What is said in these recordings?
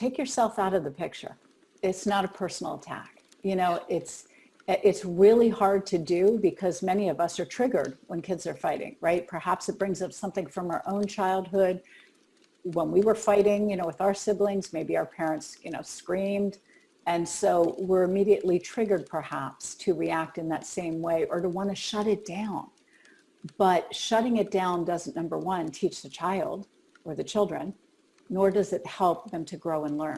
take yourself out of the picture. It's not a personal attack. You know, it's really hard to do because many of us are triggered when kids are fighting, right? Perhaps it brings up something from our own childhood. When we were fighting, you know, with our siblings, maybe our parents, you know, screamed. And so we're immediately triggered perhaps to react in that same way or to want to shut it down. But shutting it down doesn't, number one, teach the child or the children, nor does it help them to grow and learn.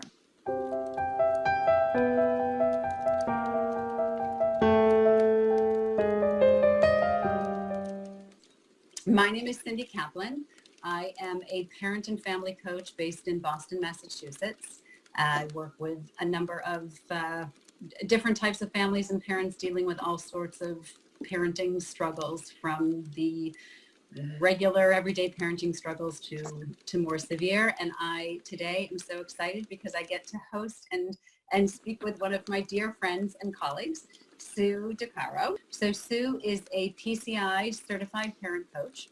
My name is Cindy Kaplan. I am a parent and family coach based in Boston, Massachusetts. I work with a number of different types of families and parents dealing with all sorts of parenting struggles, from the regular everyday parenting struggles to more severe. And I today am so excited because I get to host and speak with one of my dear friends and colleagues, Sue DeCaro. So Sue is a PCI certified parent coach,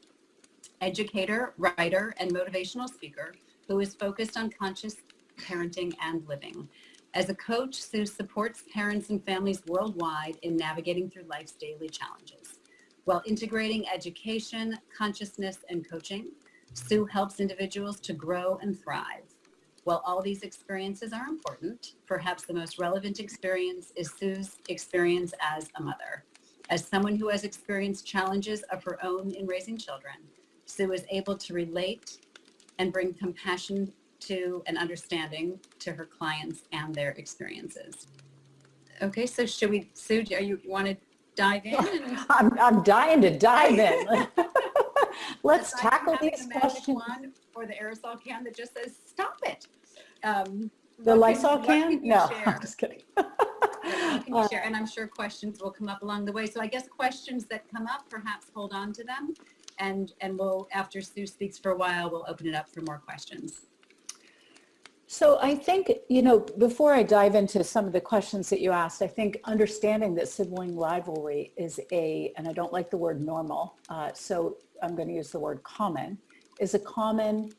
educator, writer, and motivational speaker who is focused on conscious parenting and living. As a coach, Sue supports parents and families worldwide in navigating through life's daily challenges. While integrating education, consciousness, and coaching, Sue helps individuals to grow and thrive. While all these experiences are important, perhaps the most relevant experience is Sue's experience as a mother. As someone who has experienced challenges of her own in raising children, Sue is able to relate and bring compassion to and understanding to her clients and their experiences. Okay, so should we, Sue, do you want to dive in? I'm dying to dive in. Let's tackle these questions. One or the aerosol can that just says, stop it. The Lysol can? No, I'm just kidding. What can you share? And I'm sure questions will come up along the way. So I guess questions that come up, perhaps hold on to them. And we'll, after Sue speaks for a while, we'll open it up for more questions. So I think, you know, before I dive into some of the questions that you asked, I think understanding that sibling rivalry is and I don't like the word normal, so I'm going to use the word common, is a common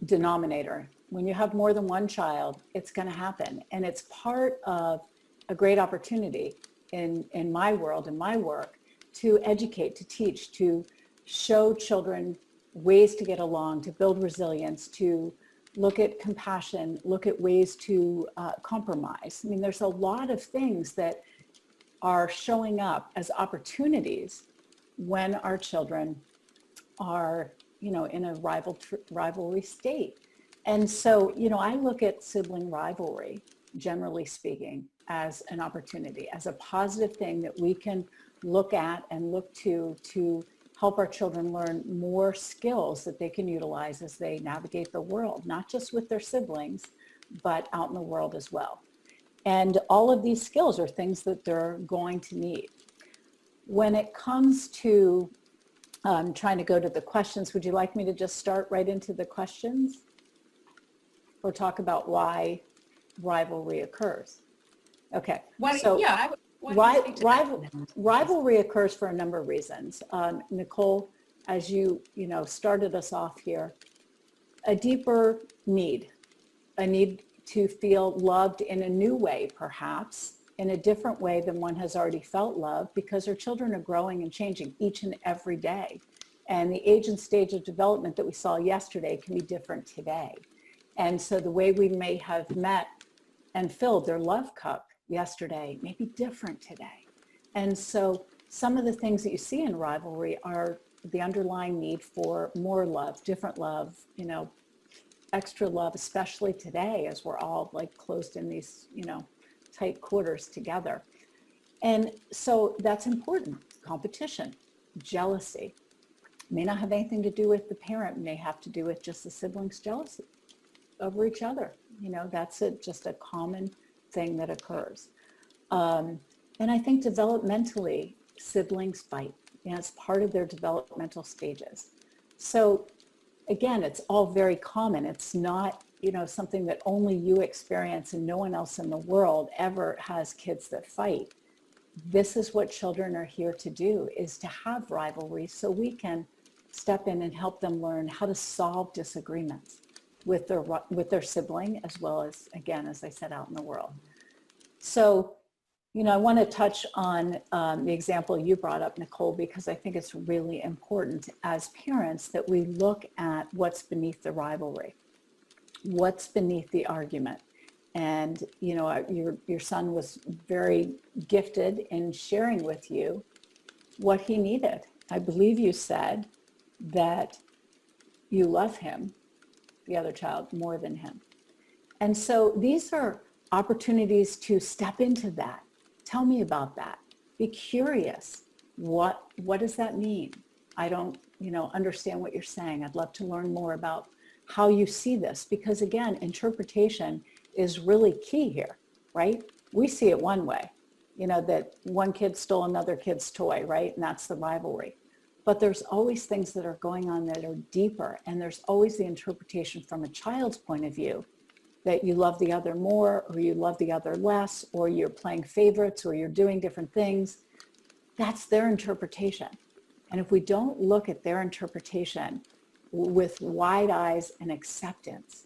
denominator. When you have more than one child, it's going to happen. And it's part of a great opportunity in my world, in my work, to educate, to teach, to show children ways to get along, to build resilience, to look at compassion, look at ways to compromise. I mean, there's a lot of things that are showing up as opportunities when our children are, you know, in a rivalry state. And so, you know, I look at sibling rivalry, generally speaking, as an opportunity, as a positive thing that we can look at and look to help our children learn more skills that they can utilize as they navigate the world, not just with their siblings, but out in the world as well. And all of these skills are things that they're going to need. When it comes to trying to go to the questions, would you like me to just start right into the questions? Or talk about why rivalry occurs? Okay. Rivalry occurs for a number of reasons. Nicole, as you started us off here, a deeper need, a need to feel loved in a new way, perhaps, in a different way than one has already felt love, because our children are growing and changing each and every day. And the age and stage of development that we saw yesterday can be different today. And so the way we may have met and filled their love cup yesterday may be different today. And so some of the things that you see in rivalry are the underlying need for more love, different love, you know, extra love, especially today as we're all like closed in these, you know, tight quarters together. And so that's important. Competition, jealousy may not have anything to do with the parent, may have to do with just the siblings' jealousy over each other. You know, that's just a common thing that occurs. And I think developmentally, siblings fight. You know, it's part of their developmental stages. So again, it's all very common. It's not, you know, something that only you experience and no one else in the world ever has kids that fight. This is what children are here to do, is to have rivalry so we can step in and help them learn how to solve disagreements. with their sibling, as well as, again, as I said, out in the world. So, I want to touch on the example you brought up, Nicole, because I think it's really important as parents that we look at what's beneath the rivalry, what's beneath the argument. And, your son was very gifted in sharing with you what he needed. I believe you said that you love him, the other child, more than him. And so these are opportunities to step into that. Tell me about that. Be curious. What does that mean? I don't, understand what you're saying. I'd love to learn more about how you see this, because again, interpretation is really key here, right? We see it one way, that one kid stole another kid's toy, right? And that's the rivalry. But there's always things that are going on that are deeper, and there's always the interpretation from a child's point of view that you love the other more, or you love the other less, or you're playing favorites, or you're doing different things. That's their interpretation. And if we don't look at their interpretation with wide eyes and acceptance,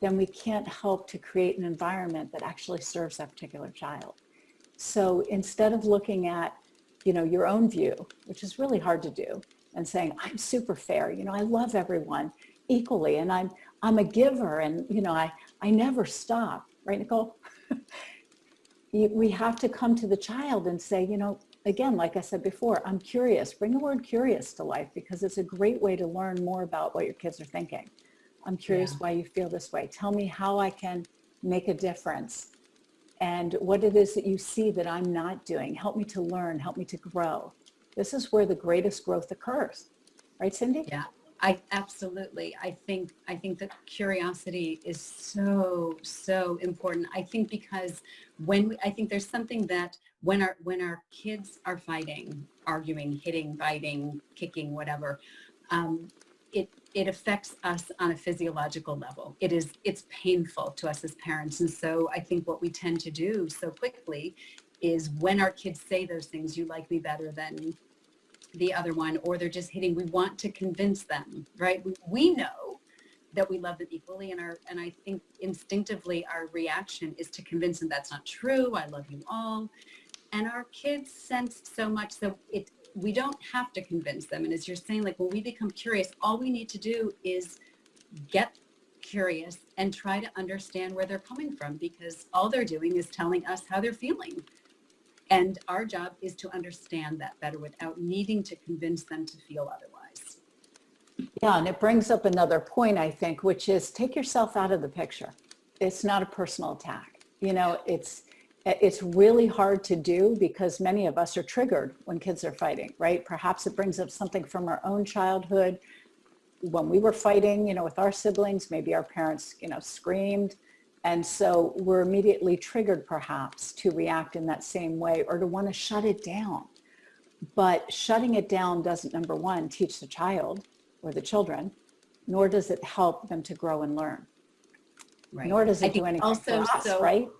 then we can't help to create an environment that actually serves that particular child. So instead of looking at, your own view, which is really hard to do, and saying, I'm super fair, I love everyone equally, and I'm a giver, and I never stop, right, Nicole? We have to come to the child and say, again, like I said before, I'm curious. Bring the word curious to life, because it's a great way to learn more about what your kids are thinking. I'm curious why you feel this way. Tell me how I can make a difference, and what it is that you see that I'm not doing. Help me to learn, help me to grow. This is where the greatest growth occurs. Right, Cindy? Yeah, I absolutely. I think that curiosity is so important. I think because I think there's something that when our kids are fighting, arguing, hitting, biting, kicking, whatever, it affects us on a physiological level. It's painful to us as parents. And so I think what we tend to do so quickly is when our kids say those things, you like me better than the other one, or they're just hitting, we want to convince them, right? We know that we love them equally, and I think instinctively our reaction is to convince them that's not true. I love you all. And our kids sense so much that we don't have to convince them. And as you're saying, like when we become curious, all we need to do is get curious and try to understand where they're coming from, because all they're doing is telling us how they're feeling. And our job is to understand that better without needing to convince them to feel otherwise. Yeah, and it brings up another point, I think, which is take yourself out of the picture. It's not a personal attack. It's really hard to do because many of us are triggered when kids are fighting, right? Perhaps it brings up something from our own childhood. When we were fighting, with our siblings, maybe our parents, screamed. And so we're immediately triggered perhaps to react in that same way or to want to shut it down. But shutting it down doesn't, number one, teach the child or the children, nor does it help them to grow and learn. Right. Nor does it do anything also for us, right?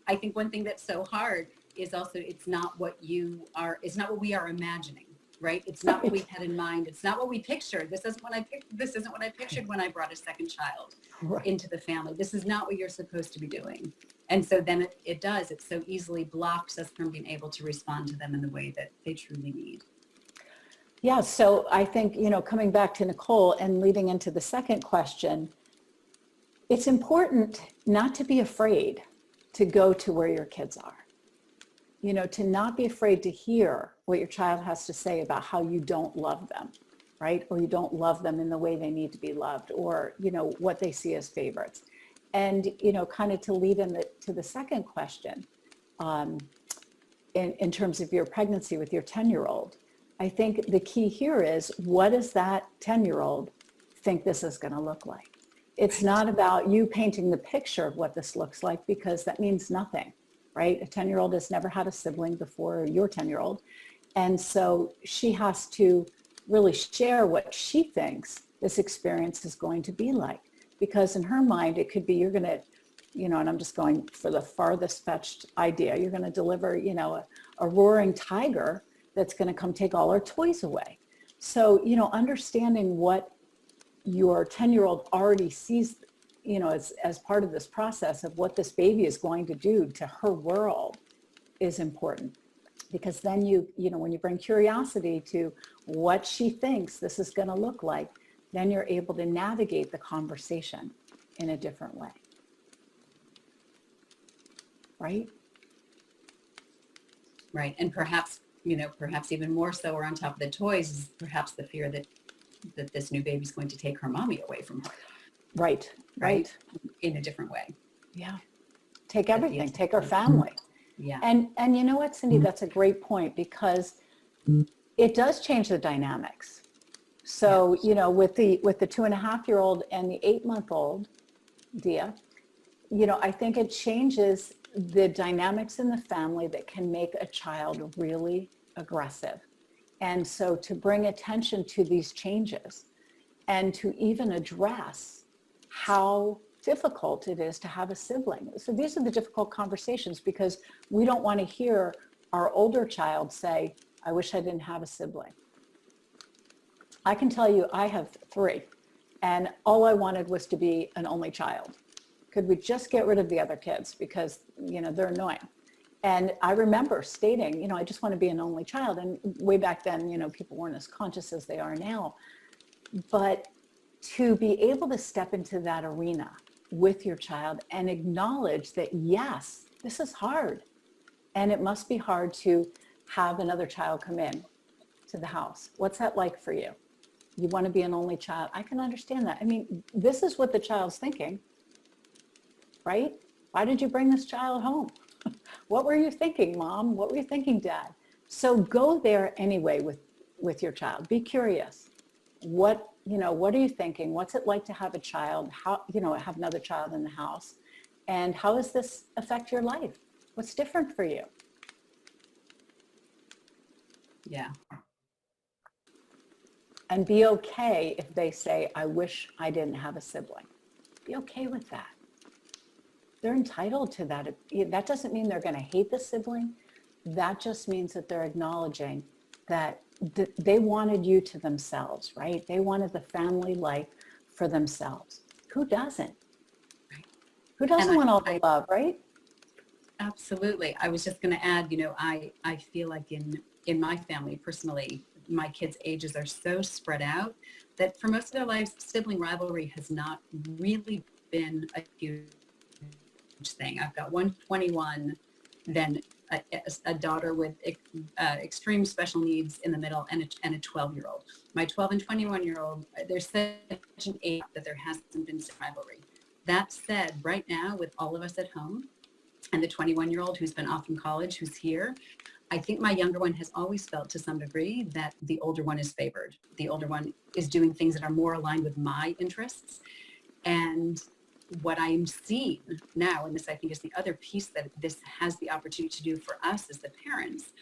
I think one thing that's so hard is also it's not what we are imagining, right? It's not what we've had in mind. It's not what we pictured. This isn't what I pictured when I brought a second child into the family. This is not what you're supposed to be doing. And so then it so easily blocks us from being able to respond to them in the way that they truly need. Yeah, so I think, coming back to Nicole and leading into the second question, it's important not to be afraid to go to where your kids are. To not be afraid to hear what your child has to say about how you don't love them, right? Or you don't love them in the way they need to be loved, or, what they see as favorites. And, kind of to lead to the second question, in terms of your pregnancy with your 10-year-old, I think the key here is, what does that 10-year-old think this is going to look like? It's not about you painting the picture of what this looks like, because that means nothing, right? A 10-year-old has never had a sibling before your 10-year-old. And so she has to really share what she thinks this experience is going to be like. Because in her mind, it could be you're going to, and I'm just going for the farthest fetched idea, you're going to deliver, a roaring tiger that's going to come take all our toys away. So, understanding what your 10-year-old already sees, as part of this process of what this baby is going to do to her world is important. Because then when you bring curiosity to what she thinks this is going to look like, then you're able to navigate the conversation in a different way. Right? Right. And perhaps even more so, or on top of the toys, is perhaps the fear that this new baby's going to take her mommy away from her. Right. Right. In a different way. Yeah. Take everything. Take her family. Yeah. And you know what, Cindy, that's a great point, because it does change the dynamics. So, with the 2.5-year-old and the 8-month-old, Dia, I think it changes the dynamics in the family that can make a child really aggressive. And so to bring attention to these changes and to even address how difficult it is to have a sibling. So these are the difficult conversations, because we don't want to hear our older child say, I wish I didn't have a sibling. I can tell you I have 3, and all I wanted was to be an only child. Could we just get rid of the other kids, because they're annoying. And I remember stating, I just want to be an only child. And way back then, people weren't as conscious as they are now. But to be able to step into that arena with your child and acknowledge that, yes, this is hard. And it must be hard to have another child come in to the house. What's that like for you? You want to be an only child. I can understand that. I mean, this is what the child's thinking, right? Why did you bring this child home? What were you thinking, Mom? What were you thinking, Dad? So go there anyway with your child. Be curious. What are you thinking? What's it like to have a child? How, have another child in the house? And how does this affect your life? What's different for you? Yeah. And be okay if they say, I wish I didn't have a sibling. Be okay with that. They're entitled to that. That doesn't mean they're going to hate the sibling. That just means that they're acknowledging that they wanted you to themselves, right? They wanted the family life for themselves. Who doesn't? Right. Who doesn't want all the love, right? Absolutely. I was just going to add, I feel like in my family personally, my kids' ages are so spread out that for most of their lives, sibling rivalry has not really been a huge thing. I've got one 21, then a daughter with extreme special needs in the middle, and a 12-year-old. My 12 and 21-year-old, there's such an age that there hasn't been rivalry. That said, right now, with all of us at home, and the 21-year-old who's been off in college, who's here, I think my younger one has always felt to some degree that the older one is favored. The older one is doing things that are more aligned with my interests. And what I'm seeing now, and this I think is the other piece that this has the opportunity to do for us as the parents,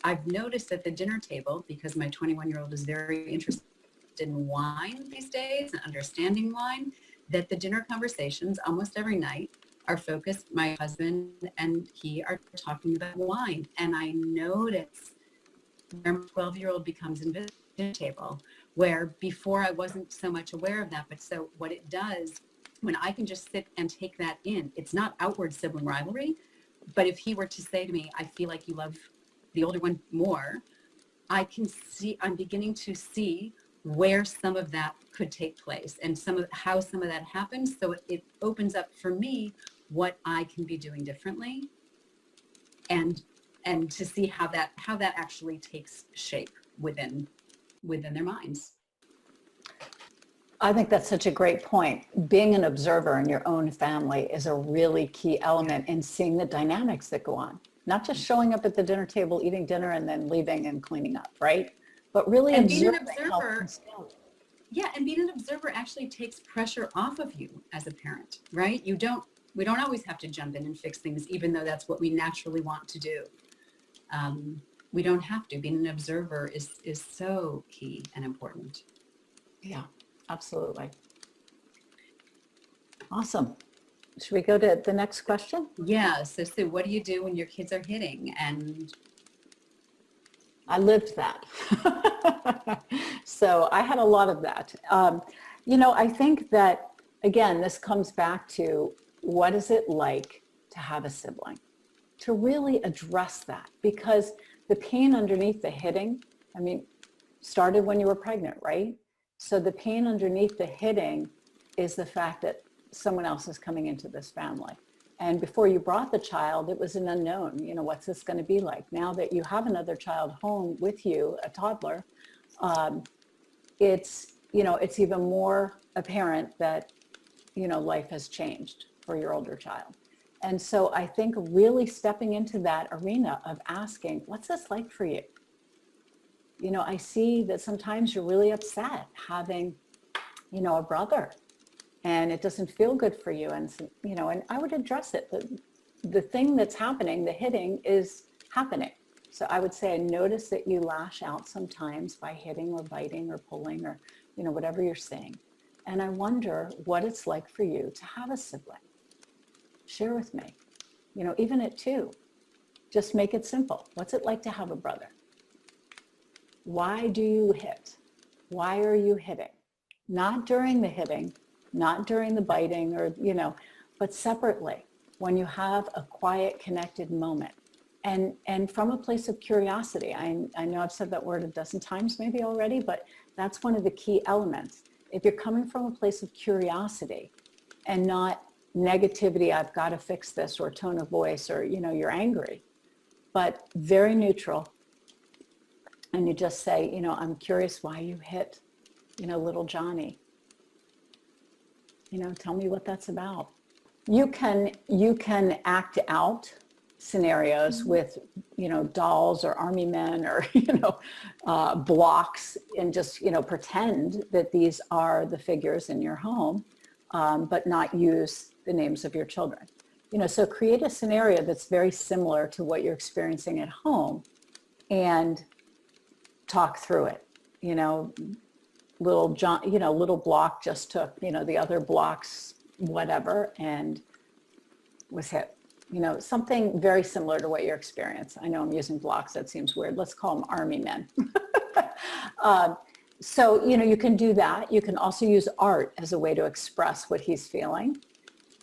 I've noticed at the dinner table, because my 21-year-old is very interested in wine these days and understanding wine, that the dinner conversations almost every night are focused, my husband and he are talking about wine. And I notice where my 12-year-old becomes invisible at the dinner table, where before I wasn't so much aware of that. But so what it does, when I can just sit and take that in, it's not outward sibling rivalry, but if he were to say to me, I feel like you love the older one more, I'm beginning to see where some of that could take place and how some of that happens. So it opens up for me what I can be doing differently, and to see how that actually takes shape within their minds. I think that's such a great point. Being an observer in your own family is a really key element in seeing the dynamics that go on. Not just showing up at the dinner table, eating dinner, and then leaving and cleaning up, right? But really observing. Yeah, and being an observer actually takes pressure off of you as a parent, right? We don't always have to jump in and fix things, even though that's what we naturally want to do. We don't have to. Being an observer is so key and important. Yeah, absolutely. Awesome. Should we go to the next question? Yeah. So Sue, what do you do when your kids are hitting? And I lived that. So I had a lot of that. I think that, again, this comes back to what is it like to have a sibling? To really address that, because the pain underneath the hitting, started when you were pregnant, right? So the pain underneath the hitting is the fact that someone else is coming into this family. And before you brought the child, it was an unknown. What's this going to be like? Now that you have another child home with you, a toddler, it's even more apparent that, life has changed for your older child. And so I think really stepping into that arena of asking, what's this like for you? I see that sometimes you're really upset having, a brother, and it doesn't feel good for you. And, and I would address it. The thing that's happening, the hitting is happening. So I would say I notice that you lash out sometimes by hitting or biting or pulling or, whatever you're saying. And I wonder what it's like for you to have a sibling. Share with me, even at 2, just make it simple. What's it like to have a brother? Why do you hit? Why are you hitting? Not during the hitting, not during the biting or, but separately when you have a quiet, connected moment. And from a place of curiosity. I know I've said that word a dozen times maybe already, but that's one of the key elements. If you're coming from a place of curiosity and not negativity, I've got to fix this, or tone of voice, or, you're angry, but very neutral. And you just say, I'm curious why you hit, little Johnny. Tell me what that's about. You can act out scenarios with, dolls or army men or, blocks, and just, pretend that these are the figures in your home, but not use the names of your children. So create a scenario that's very similar to what you're experiencing at home and talk through it. Little John, little block just took, the other blocks, whatever, and was hit. Something very similar to what you're experiencing. I know I'm using blocks. That seems weird. Let's call them army men. So, you can do that. You can also use art as a way to express what he's feeling.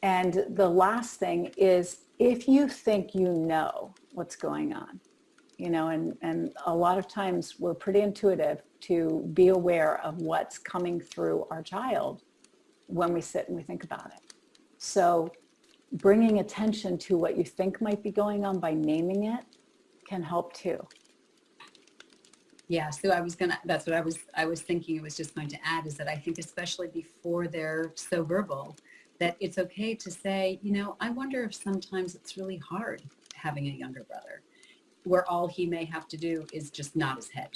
And the last thing is, if you think you know what's going on, and a lot of times we're pretty intuitive to be aware of what's coming through our child when we sit and we think about it. So bringing attention to what you think might be going on by naming it can help too. Yeah, so that's what I was thinking I was just going to add, is that I think especially before they're so verbal, that it's okay to say, I wonder if sometimes it's really hard having a younger brother, where all he may have to do is just nod his head.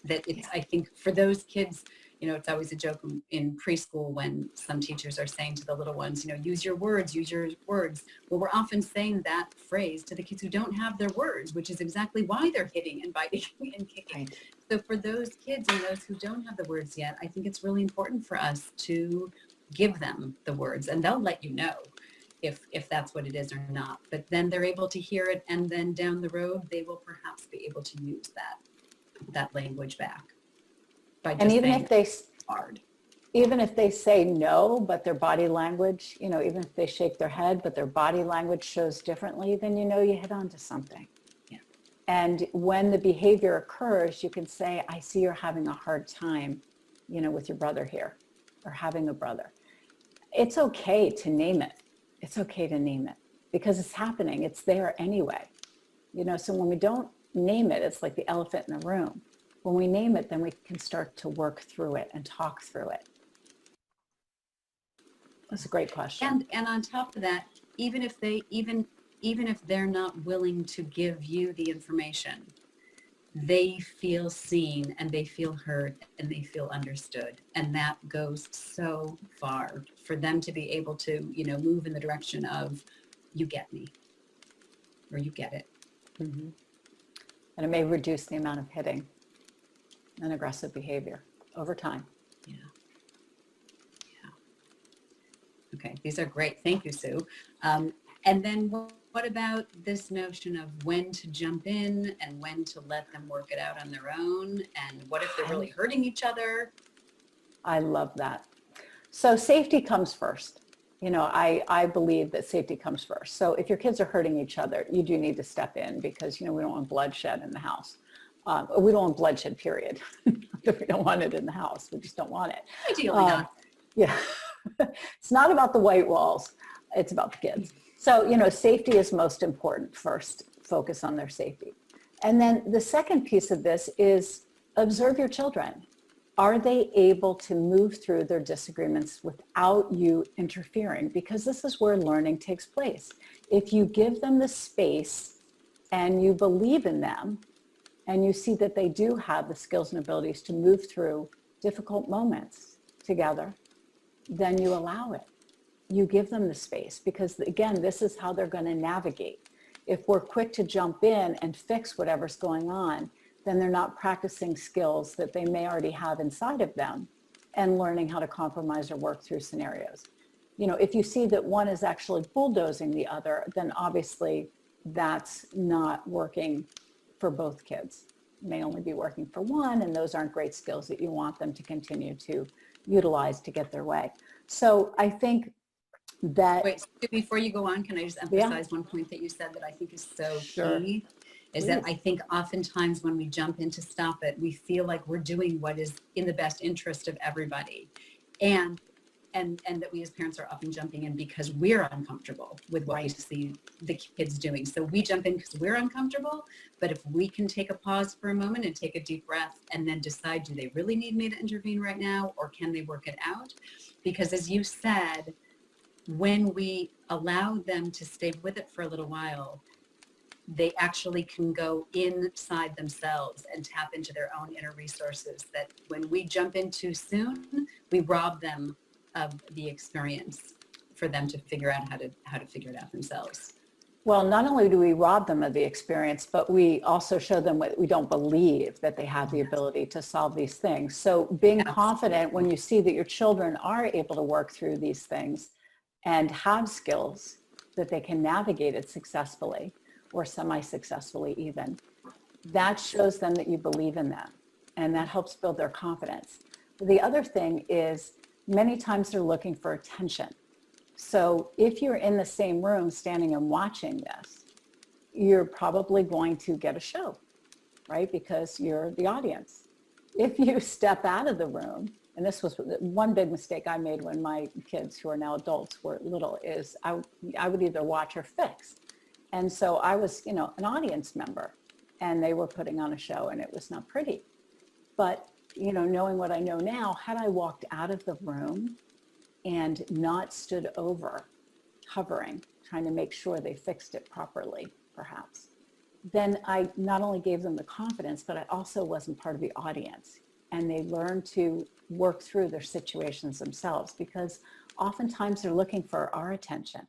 That it's, I think for those kids, it's always a joke in preschool when some teachers are saying to the little ones, use your words, use your words. Well, we're often saying that phrase to the kids who don't have their words, which is exactly why they're hitting and biting and kicking. Right. So for those kids and those who don't have the words yet, I think it's really important for us to give them the words, and they'll let you know if that's what it is or not. But then they're able to hear it, and then down the road, they will perhaps be able to use that language back. And even if they say no, but their body language, even if they shake their head, but their body language shows differently, then you hit onto something. Yeah. And when the behavior occurs, you can say, I see you're having a hard time, with your brother here, or having a brother. It's okay to name it. It's okay to name it because it's happening. It's there anyway. So when we don't name it, it's like the elephant in the room. When we name it, then we can start to work through it and talk through it. That's a great question. And on top of that, even if they're not willing to give you the information, they feel seen and they feel heard and they feel understood. And that goes so far for them to be able to, move in the direction of, you get me, or you get it. Mm-hmm. And it may reduce the amount of hitting and aggressive behavior over time. Yeah. Okay, these are great. Thank you, Sue. And then what about this notion of when to jump in and when to let them work it out on their own? And what if they're really hurting each other? I love that. So safety comes first. I believe that safety comes first. So if your kids are hurting each other, you do need to step in because, we don't want bloodshed in the house. We don't want bloodshed, period. We don't want it in the house. We just don't want it. Ideally not. Yeah. It's not about the white walls. It's about the kids. So, safety is most important first. Focus on their safety. And then the second piece of this is observe your children. Are they able to move through their disagreements without you interfering? Because this is where learning takes place. If you give them the space and you believe in them and you see that they do have the skills and abilities to move through difficult moments together, then you allow it. You give them the space because, again, this is how they're going to navigate. If we're quick to jump in and fix whatever's going on, then they're not practicing skills that they may already have inside of them and learning how to compromise or work through scenarios. If you see that one is actually bulldozing the other, then obviously that's not working for both kids. It may only be working for one, and those aren't great skills that you want them to continue to utilize to get their way. So I think that... Wait, so before you go on, can I just emphasize one point that you said that I think is so key? Is that I think oftentimes when we jump in to stop it, we feel like we're doing what is in the best interest of everybody. And that we as parents are often jumping in because we're uncomfortable with what we see the kids doing. So we jump in because we're uncomfortable, but if we can take a pause for a moment and take a deep breath and then decide, do they really need me to intervene right now, or can they work it out? Because as you said, when we allow them to stay with it for a little while, they actually can go inside themselves and tap into their own inner resources that when we jump in too soon, we rob them of the experience for them to figure out how to figure it out themselves. Well, not only do we rob them of the experience, but we also show them what we don't believe that they have the ability to solve these things. So being confident when you see that your children are able to work through these things and have skills that they can navigate it successfully or semi-successfully even, that shows them that you believe in them, and that helps build their confidence. The other thing is many times they're looking for attention. So if you're in the same room standing and watching this, you're probably going to get a show, right? Because you're the audience. If you step out of the room, and this was one big mistake I made when my kids, who are now adults, were little, is I would either watch or fix. And so I was, an audience member, and they were putting on a show, and it was not pretty. But, knowing what I know now, had I walked out of the room and not stood over, hovering, trying to make sure they fixed it properly, perhaps, then I not only gave them the confidence, but I also wasn't part of the audience. And they learned to work through their situations themselves, because oftentimes they're looking for our attention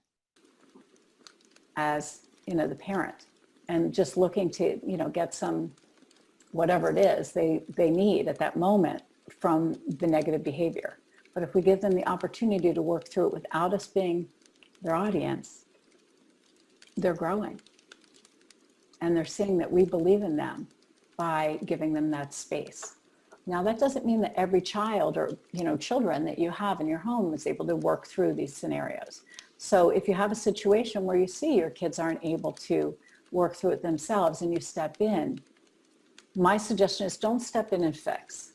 as, the parent, and just looking to, get some, whatever it is they need at that moment from the negative behavior. But if we give them the opportunity to work through it without us being their audience, they're growing. And they're seeing that we believe in them by giving them that space. Now, that doesn't mean that every child or, children that you have in your home is able to work through these scenarios. So if you have a situation where you see your kids aren't able to work through it themselves and you step in, my suggestion is don't step in and fix,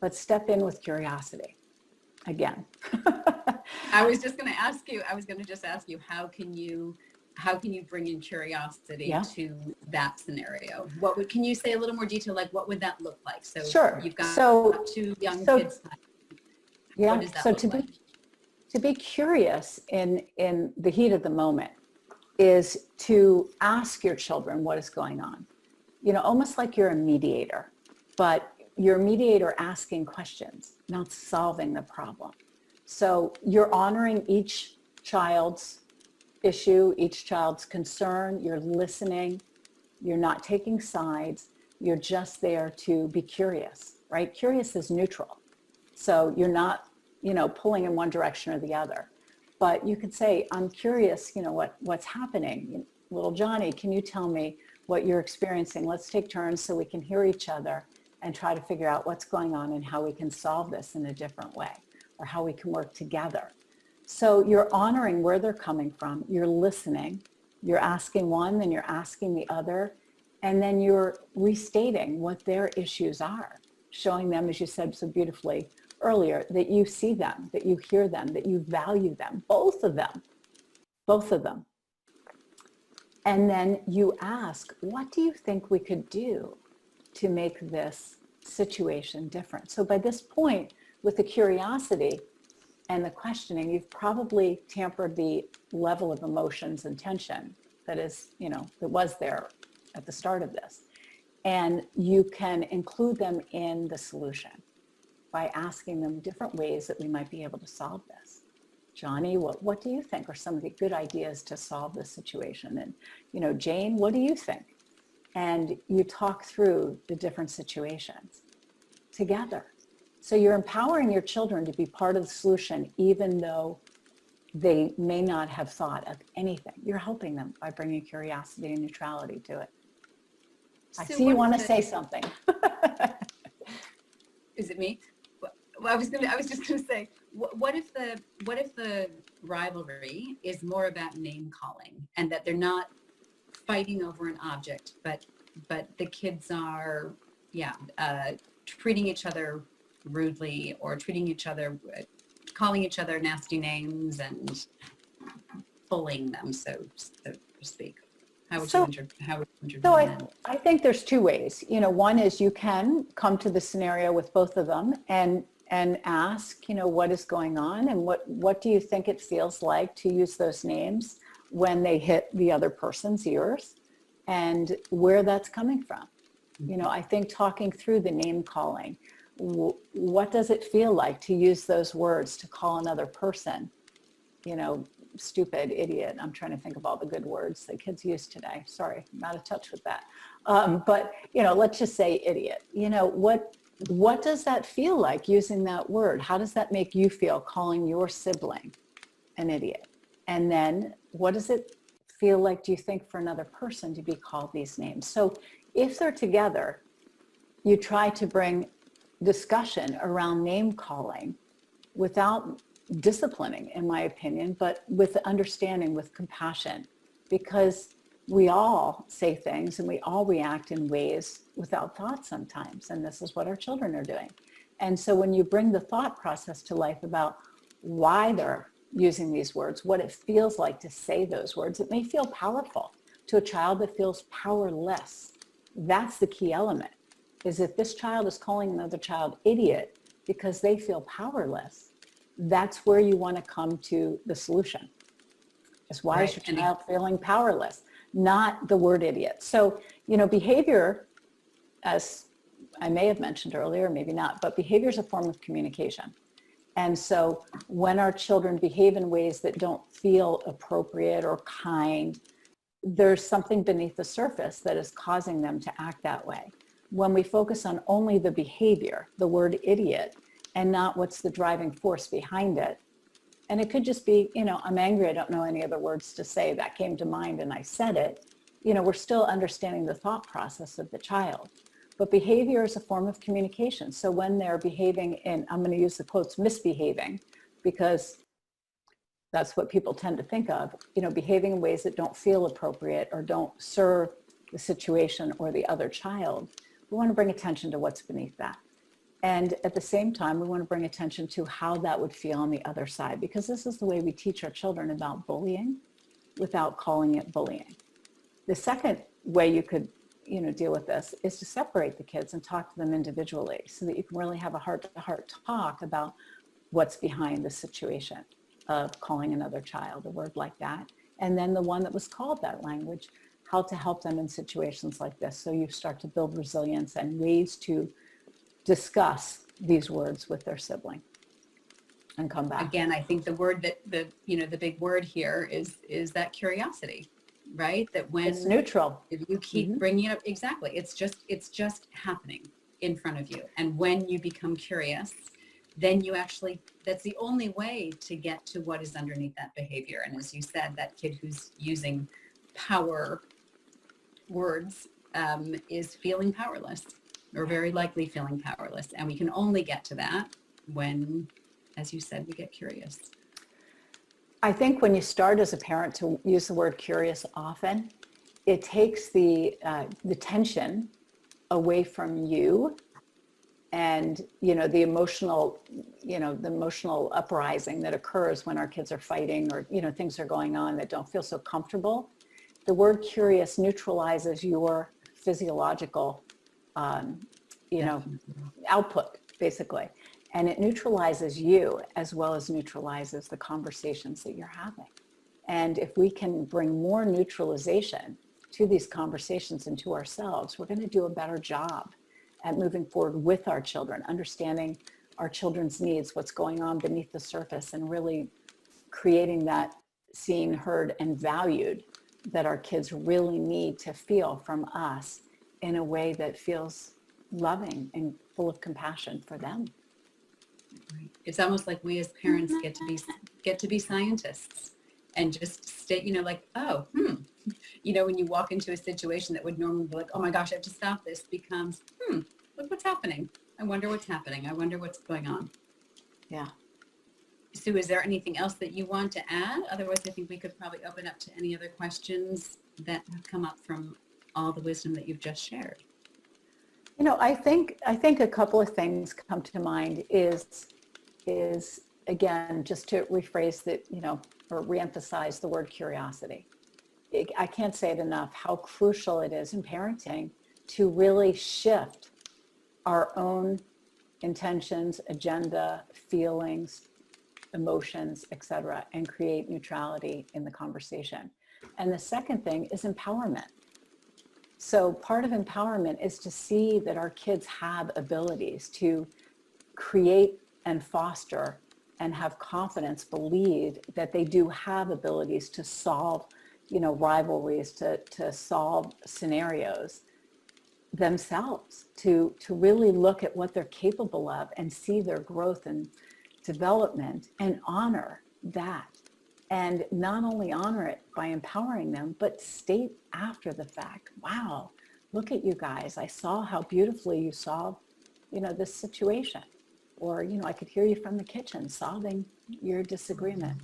but step in with curiosity. Again. I was just going to ask you, how can you bring in curiosity to that scenario? Can you say a little more detail, like what would that look like? So sure. You've got two young kids. Yeah. What does that look like? To be curious in the heat of the moment is to ask your children what is going on. Almost like you're a mediator, but you're a mediator asking questions, not solving the problem. So you're honoring each child's issue, each child's concern, you're listening, you're not taking sides, you're just there to be curious, right? Curious is neutral. So you're not, pulling in one direction or the other. But you could say, I'm curious, what's happening? Little Johnny, can you tell me what you're experiencing? Let's take turns so we can hear each other and try to figure out what's going on and how we can solve this in a different way. or how we can work together. So you're honoring where they're coming from, you're listening, you're asking one, then you're asking the other, and then you're restating what their issues are, showing them, as you said so beautifully earlier, that you see them, that you hear them, that you value them, both of them. And then you ask, what do you think we could do to make this situation different? So by this point, with the curiosity and the questioning, you've probably tampered the level of emotions and tension that is, that was there at the start of this. And you can include them in the solution by asking them different ways that we might be able to solve this. Johnny, what do you think are some of the good ideas to solve this situation? And, Jane, what do you think? And you talk through the different situations together. So you're empowering your children to be part of the solution, even though they may not have thought of anything. You're helping them by bringing curiosity and neutrality to it. I see you want to say something. Is it me? Well, I was just going to say, what if the rivalry is more about name calling, and that they're not fighting over an object, but the kids are, treating each other rudely, or treating each other, calling each other nasty names and bullying them, so to speak. How would you intervene then? I think there's two ways. One is you can come to the scenario with both of them and ask, what is going on, and what do you think it feels like to use those names when they hit the other person's ears, and where that's coming from. I think talking through the name calling, what does it feel like to use those words to call another person, stupid, idiot. I'm trying to think of all the good words that kids use today. Sorry, I'm out of touch with that. But, let's just say idiot. What does that feel like using that word? How does that make you feel calling your sibling an idiot? And then what does it feel like, do you think, for another person to be called these names? So if they're together, you try to bring discussion around name calling without disciplining, in my opinion, but with understanding, with compassion, because we all say things and we all react in ways without thought sometimes, and this is what our children are doing. And so when you bring the thought process to life about why they're using these words, what it feels like to say those words, it may feel powerful to a child that feels powerless. That's the key element, is if this child is calling another child idiot because they feel powerless, that's where you want to come to the solution. Is why is your child feeling powerless? Not the word idiot. So, behavior, as I may have mentioned earlier, maybe not, but behavior is a form of communication. And so when our children behave in ways that don't feel appropriate or kind, there's something beneath the surface that is causing them to act that way. When we focus on only the behavior, the word idiot, and not what's the driving force behind it, and it could just be, I'm angry, I don't know any other words to say, that came to mind and I said it, we're still understanding the thought process of the child. But behavior is a form of communication. So when they're behaving in, I'm going to use the quotes, misbehaving, because that's what people tend to think of, behaving in ways that don't feel appropriate or don't serve the situation or the other child, we want to bring attention to what's beneath that. And at the same time, we want to bring attention to how that would feel on the other side, because this is the way we teach our children about bullying without calling it bullying. The second way you could, deal with this is to separate the kids and talk to them individually so that you can really have a heart-to-heart talk about what's behind the situation of calling another child a word like that. And then the one that was called that language, how to help them in situations like this. So you start to build resilience and ways to discuss these words with their sibling and come back. Again, I think the word that the big word here is that curiosity, right? That when it's neutral, if you keep bringing it up, exactly, it's just happening in front of you. And when you become curious, then you actually, that's the only way to get to what is underneath that behavior. And as you said, that kid who's using power words is feeling powerless, or very likely feeling powerless. And we can only get to that when as you said, we get curious? I think when you start as a parent to use the word curious often, it takes the tension away from you and, the emotional uprising that occurs when our kids are fighting or, things are going on that don't feel so comfortable. The word curious neutralizes your physiological, output, basically. And it neutralizes you as well as neutralizes the conversations that you're having. And if we can bring more neutralization to these conversations and to ourselves, we're going to do a better job at moving forward with our children, understanding our children's needs, what's going on beneath the surface, and really creating that seen, heard, and valued that our kids really need to feel from us in a way that feels loving and full of compassion for them. Right. It's almost like we as parents get to be scientists and just state, when you walk into a situation that would normally be like, oh my gosh, I have to stop this, becomes, look what's happening. I wonder what's happening. I wonder what's going on. Yeah. Sue, is there anything else that you want to add? Otherwise, I think we could probably open up to any other questions that have come up from all the wisdom that you've just shared. I think a couple of things come to mind is again, just to rephrase that, or reemphasize the word curiosity. I can't say it enough how crucial it is in parenting to really shift our own intentions, agenda, feelings, emotions, etc., and create neutrality in the conversation. And the second thing is empowerment. So part of empowerment is to see that our kids have abilities to create and foster and have confidence, believe that they do have abilities to solve, rivalries, to solve scenarios themselves, to really look at what they're capable of and see their growth and development and honor that. And not only honor it by empowering them, but state after the fact, wow, look at you guys. I saw how beautifully you solved, this situation. Or, I could hear you from the kitchen solving your disagreement.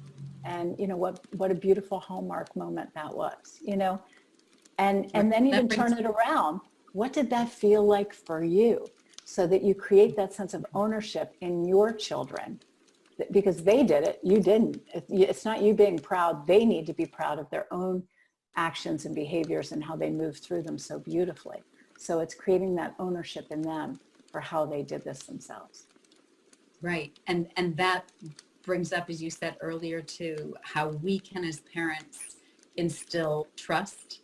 And, what a beautiful hallmark moment that was, and then even turn it around. What did that feel like for you? So that you create that sense of ownership in your children. Because they did it, you didn't. It's not you being proud. They need to be proud of their own actions and behaviors and how they move through them so beautifully. So it's creating that ownership in them for how they did this themselves. Right. And that brings up, as you said earlier, too, how we can as parents instill trust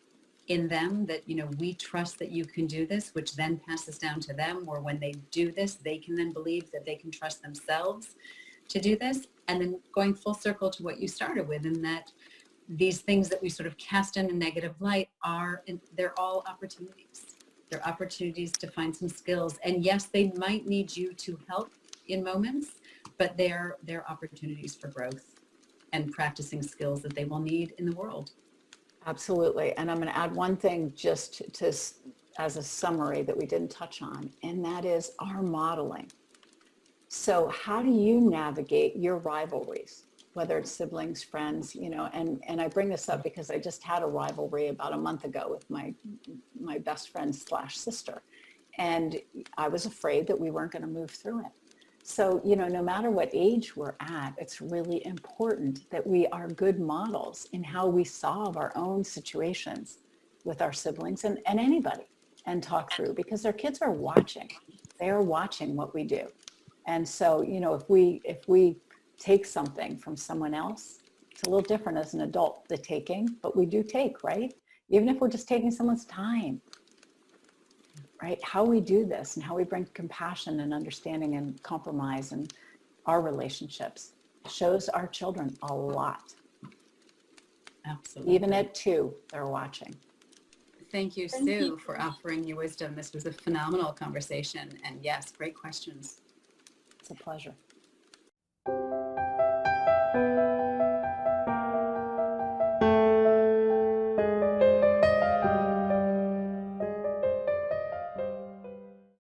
in them, that, we trust that you can do this, which then passes down to them, or when they do this, they can then believe that they can trust themselves to do this. And then going full circle to what you started with, in that these things that we sort of cast in a negative light they're all opportunities. They're opportunities to find some skills. And yes, they might need you to help in moments, but they're opportunities for growth and practicing skills that they will need in the world. Absolutely. And I'm going to add one thing just to as a summary that we didn't touch on, and that is our modeling. So how do you navigate your rivalries, whether it's siblings, friends, and I bring this up because I just had a rivalry about a month ago with my best friend / sister. And I was afraid that we weren't going to move through it. So, no matter what age we're at, it's really important that we are good models in how we solve our own situations with our siblings and anybody, and talk through, because our kids are watching. They are watching what we do. And so, if we take something from someone else, it's a little different as an adult, the taking, but we do take, right? Even if we're just taking someone's time, right? How we do this and how we bring compassion and understanding and compromise in our relationships shows our children a lot. Absolutely. Even at 2, they're watching. Thank you, Sue, for offering your wisdom. This was a phenomenal conversation. And yes, great questions. It's a pleasure.